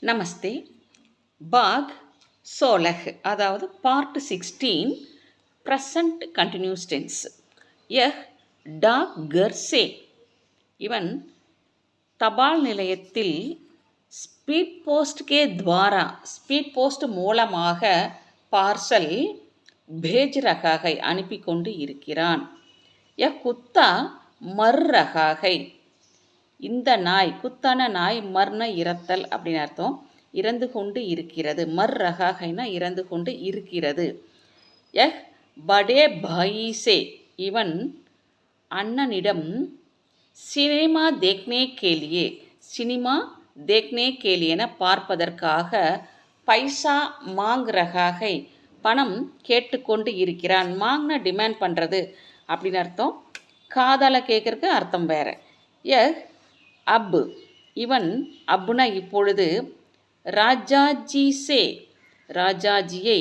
நமஸ்தே. பாக் சோலஹ் அதாவது பார்ட் 16 ப்ரெசன்ட் கண்டினியூஸ் டென்ஸ். யஹ் டாக் கர் சே, இவன் தபால் நிலையத்தில் ஸ்பீட் போஸ்ட் கே துவாரா, ஸ்பீட் போஸ்ட் மூலமாக பார்சல் பேஜ் ரகாகை அனுப்பி கொண்டு இருக்கிறான். யஹ் குத்தா மர் ரகாகை, இந்த நாய், குத்தான நாய், மர்ன இறத்தல் அப்படின்னு அர்த்தம், இறந்து கொண்டு இருக்கிறது. மர் ரகாகைனா இறந்து கொண்டு இருக்கிறது. யஹ் படே பாயிசே, இவன் அண்ணனிடம் சினிமா தேக்னே கேலியே, சினிமா தேக்னே கேலியென பார்ப்பதற்காக பைசா மாங் ரகாகை, பணம் கேட்டுக்கொண்டு இருக்கிறான். மாங்னா டிமாண்ட் பண்ணுறது அப்படின்னு அர்த்தம், காதால் கேட்குறக்கு அர்த்தம் வேறு. யஹ் அப், இவன் அப்புனா இப்பொழுது ராஜாஜி சே, ராஜாஜியை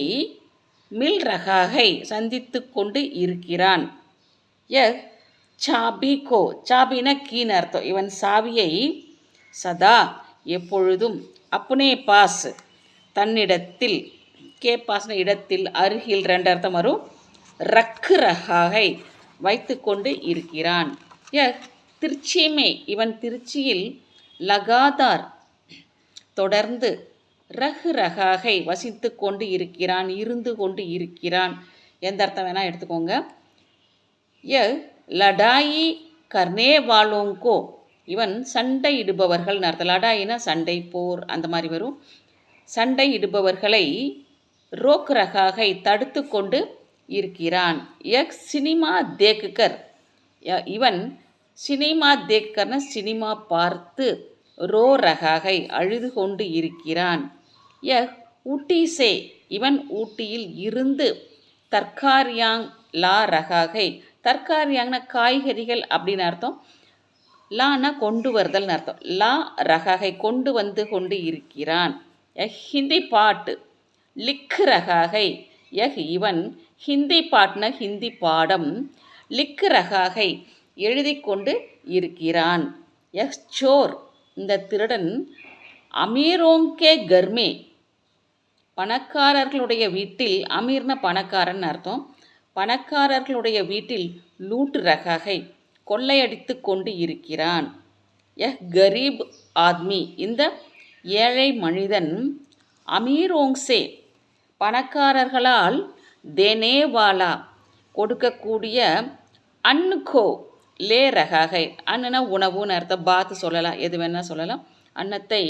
மில் ரகாகை சந்தித்து கொண்டு இருக்கிறான். யஹ் சாபி கோ, சாபினா கீன்னு அர்த்தம், இவன் சாவியை சதா எப்பொழுதும் அப்புனே பாஸ் தன்னிடத்தில், கே பாஸ்ன இடத்தில், அருகில் ரெண்டு அர்த்தம் வரும், ரக்கு ரகாகை வைத்து கொண்டு இருக்கிறான். யஹ் திருச்சிமே, இவன் திருச்சியில் லகாதார் தொடர்ந்து, ரகு ரகாகை வசித்து கொண்டு இருக்கிறான், இருந்து கொண்டு இருக்கிறான். எந்த அர்த்தம் வேணால் எடுத்துக்கோங்க. யஹ் லடாயி கர்னே வாலோங்கோ, இவன் சண்டை இடுபவர்கள் அர்த்தம். லடாயினா சண்டை, போர் அந்த மாதிரி வரும். சண்டை இடுபவர்களை ரோக் ரகாகை தடுத்து கொண்டு இருக்கிறான். யஹ் சினிமா தேக்குகர், இவன் சினிமா தேக்கர்னா சினிமா பார்த்து, ரோ ரகாகை அழுது கொண்டு இருக்கிறான். யஹ் ஊட்டிசே, இவன் ஊட்டியில் இருந்து, தற்காரியாங் லா ரகாகை, தற்காரியாங்னா காய்கறிகள் அப்படின்னு அர்த்தம், லானா கொண்டு வருதல்னு அர்த்தம், லா ரகாகை கொண்டு வந்து கொண்டு இருக்கிறான். யஹ் ஹிந்தி பாட்டு லிக் ரகாகை, யஹ் இவன் ஹிந்தி பாட்னா ஹிந்தி பாடம், லிக் ரகாகை எழுதி கொண்டு இருக்கிறான். யஹ் சோர், இந்த திருடன் அமீரோங்கே கர்மே, பணக்காரர்களுடைய வீட்டில், அமீர்ன பணக்காரன் அர்த்தம், பணக்காரர்களுடைய வீட்டில் லூட் ரகாகை கொள்ளையடித்து கொண்டு இருக்கிறான். யஹ் கரீப் ஆத்மி, இந்த ஏழை மனிதன், அமீரோங்சே பணக்காரர்களால், தேனேவாலா கொடுக்கக்கூடிய, அன்னுகோ லே ரகாகை, அன்னுனா உணவுன்னு அர்த்தம், பாத்து சொல்லலாம், எது வேணால் சொல்லலாம், அன்னத்தை